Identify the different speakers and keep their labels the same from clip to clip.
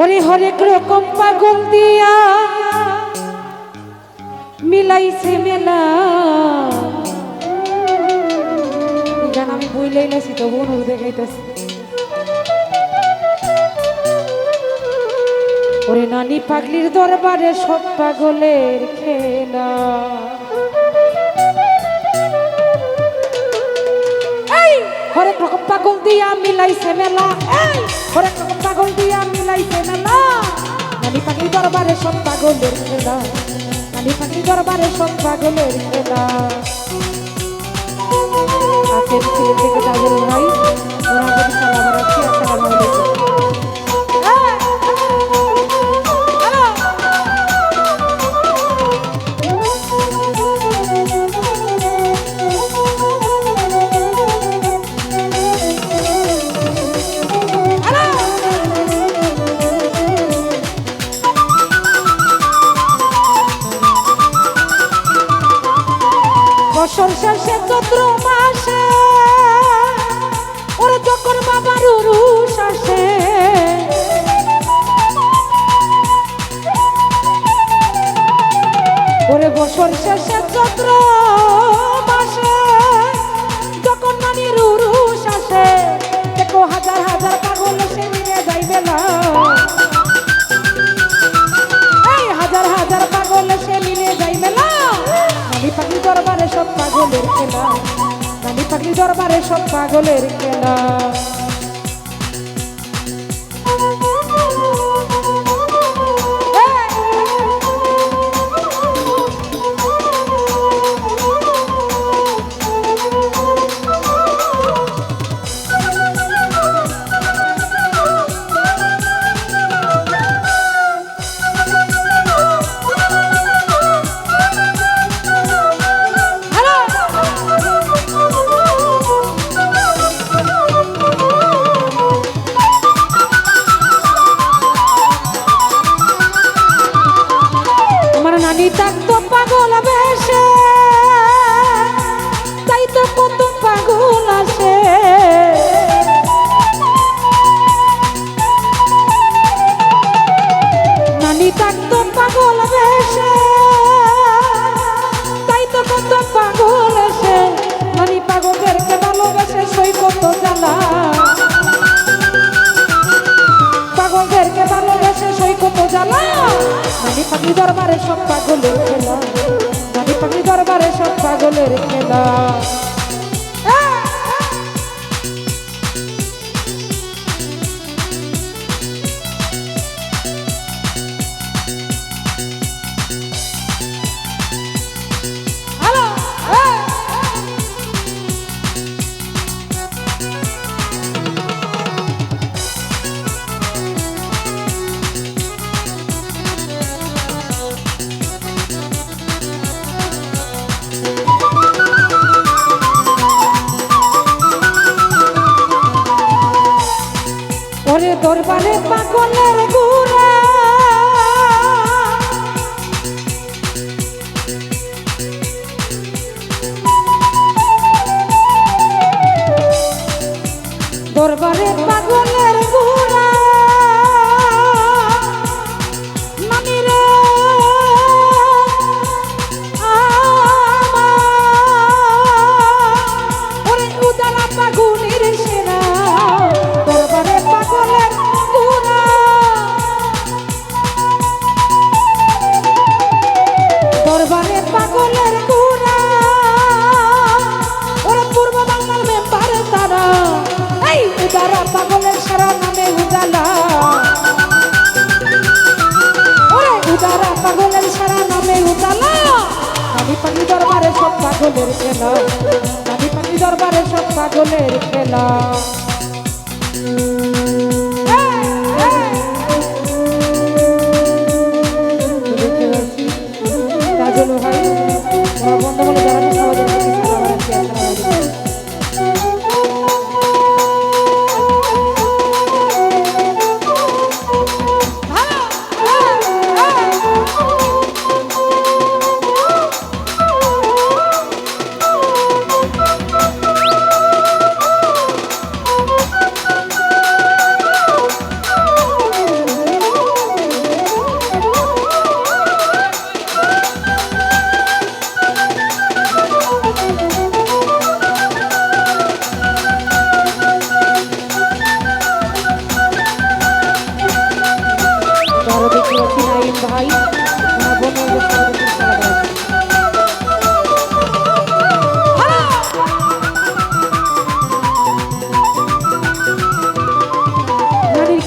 Speaker 1: ওরে হরেক রকম পাগল দিয়া মিলাইছে মেলা। এই গান আমি বইলেই নাছি তো বনুর দেখাইতেছি। ওরে নানি পাগলির দরবারে সব পাগলের খেলা। হরেক রকম পাগল দিয়া মিলাইছে মেলা। হরেক রকম পাগল দিয়া মিলাইছে মেলা। নানি পাগলি দরবারে সব পাগলের খেলা। নানি পাগলি দরবারে সব পাগলের খেলা। আজকের ছেলে থেকে তাজুল ভাই ওরা যদি সালাম রাখছি। আসসালামু আলাইকুম। বছর শেষে চৈত্র মাসে ওরা যখন বাবার উরুষ আসে, ওরে বছর শেষে চৈত্র মাসে যখন নানির উরুষ আসে, দেখো হাজার হাজার পাগল সে মিলে যাইবে না। এই হাজার হাজার পাগল সে মিলে যাইবে না। নানি পাগলি দরবারে সব পাগলের খেলা। নানি পাগলি দরবারে সব পাগলের খেলা। নানি থাকতো পাগল বেশে, তাই তো কত পাগল আসে। নানি থাকতো পাগল বেশে, তাই তো কত পাগল আসে। নানি পাগলদেরকে ভালোবেসে সই কত জ্বালা। পাগলদেরকে ভালোবেসে সই কত জ্বালা। নানি পাগলি দরবারে সব পাগলের খেলা। নানি পাগলি দরবারে সব পাগলের খেলা। ওরে দরবারে পাগলের গুড়া, দরবারে পাগলের গুড়া। নানি রে ওরে উদারা পাগুনির সেরা। দরবারে পাগলের গুড়া, দরবারে পাগলের গুড়া। ওরা পূর্ব বাংলার মেম্বার তারা। এই উদারা পাগলের সারা নামে উজালা। ওরে উদারা পাগলের সারা নামে উজালা। নানি পাগলি দরবারে সব পাগলের খেলা। নানি পাগলি দরবারে সব পাগলের খেলা। তাজুল ভাই ওরা বন্ধ বলে যারা সবাই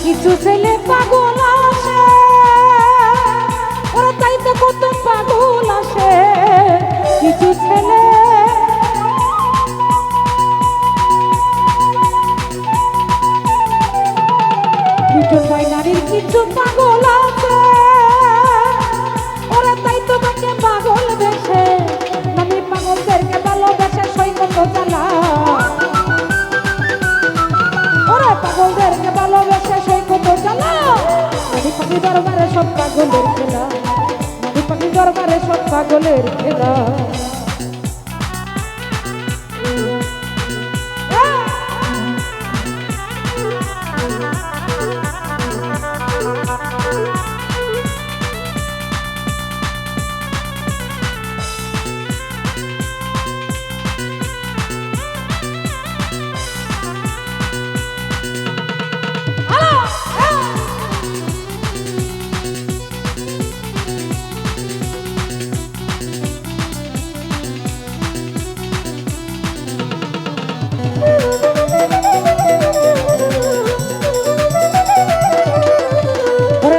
Speaker 1: কিছু ছেলে পাগল আসে, ওরা তাই তো কত পাগল আসে। কিছু ছেলে লিটন ভাই নারীর কিছু পাগল আছে, ওরা তাই তো তাকে পাগল বেশে। নারী পাগলদেরকে ভালোবেসে সই কত জ্বালা, ওরা পাগলদেরকে ভালোবেসে সই কত জ্বালা। নারী পাখি দরবারে সব পাগলের খেলা, নারী পাখি দরবারে সব পাগলের খেলা।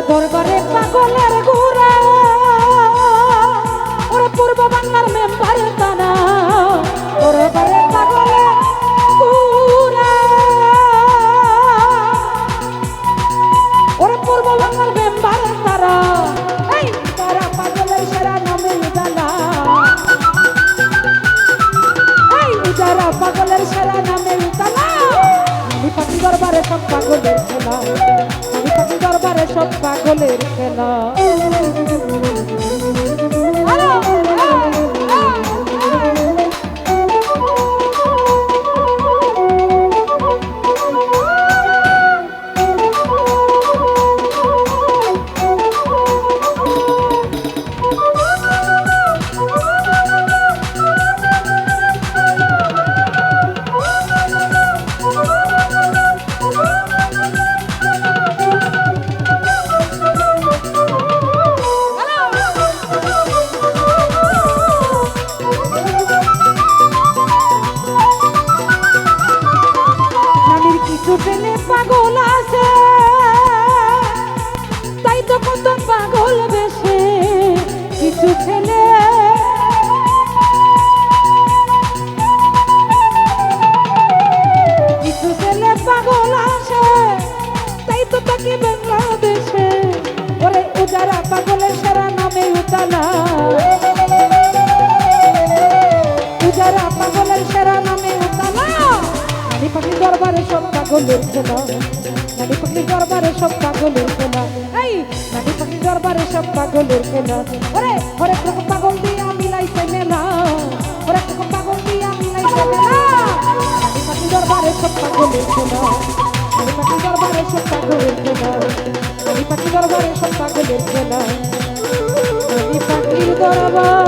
Speaker 1: দরবারে পাগলের ঘুরা, ওরা পূর্ব বাংলার মেম্বার তারা। দরবারে পাগলের ঘুরা, ওরা পূর্ব বাংলার মেম্বার তারা। এই তারা পাগলের সেরা নামে উজালা, এই যারা পাগলের সেরা নামে উজালা। নারী পাখি দরবারে সব পাগলের খেলা, নারী পাখি দরবারে সব পাগলের খেলা। কিছু ছেলে পাগল আছে, তাই তো কত পাগল বেশে। কিছু ছেলে পাগল আসে, তাই তো তাকে বাংলাদেশে। ওরে উজারা পাগলের সারা নামে উতালা, উজারা পাগলের সারা নামে উতালা। নারী পাখি দরবারে সব পাগলের খেলা, নারী পাখি দরবারে সব পাগলের খেলা। এই নারী পাখি দরবারে সব পাগলের খেলা। ওরে হরেক রকম পাগল দিয়া মিলাইছে মেলা, হরেক রকম পাগল দিয়া মিলাইছে মেলা। নারী পাখি দরবারে সব পাগলের খেলা, নারী পাখি দরবারে সব পাগলের খেলা, নারী পাখি দরবারে সব পাগলের খেলা। নারী পাখির দরবার